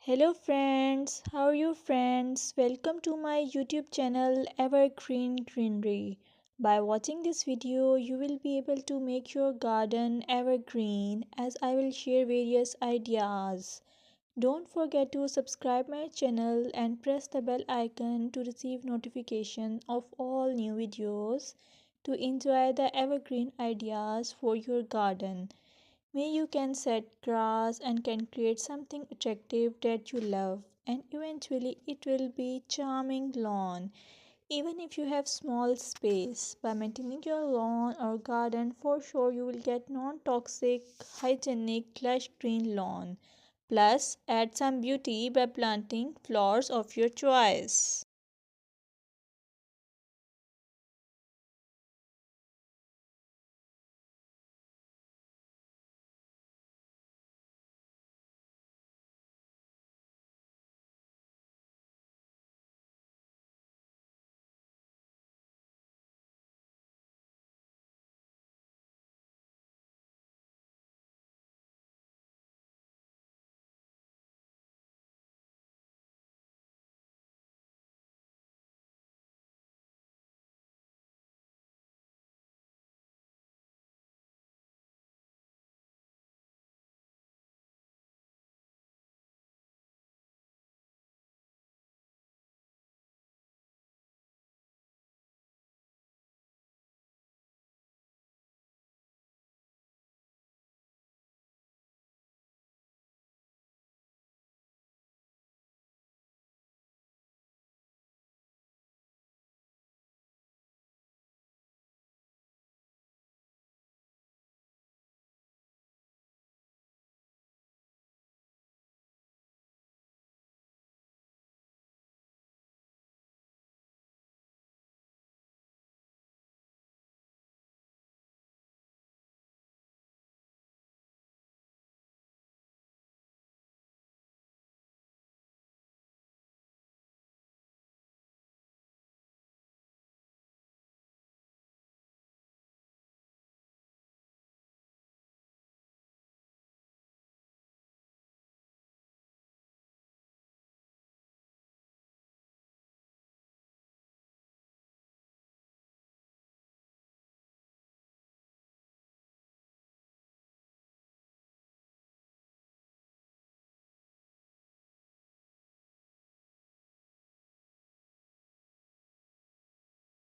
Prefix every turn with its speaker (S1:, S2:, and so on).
S1: Hello friends, how are you friends? Welcome to my YouTube channel Evergreen Greenery. By watching this video, you will be able to make your garden evergreen as I will share various ideas. Don't forget to subscribe my channel and press the bell icon to receive notification of all new videos to enjoy the evergreen ideas for your garden. May you can set grass and can create something attractive that you love and eventually it will be charming lawn even if you have small space. By maintaining your lawn or garden, for sure you will get non-toxic, hygienic, lush green lawn. Plus add some beauty by planting flowers of your choice.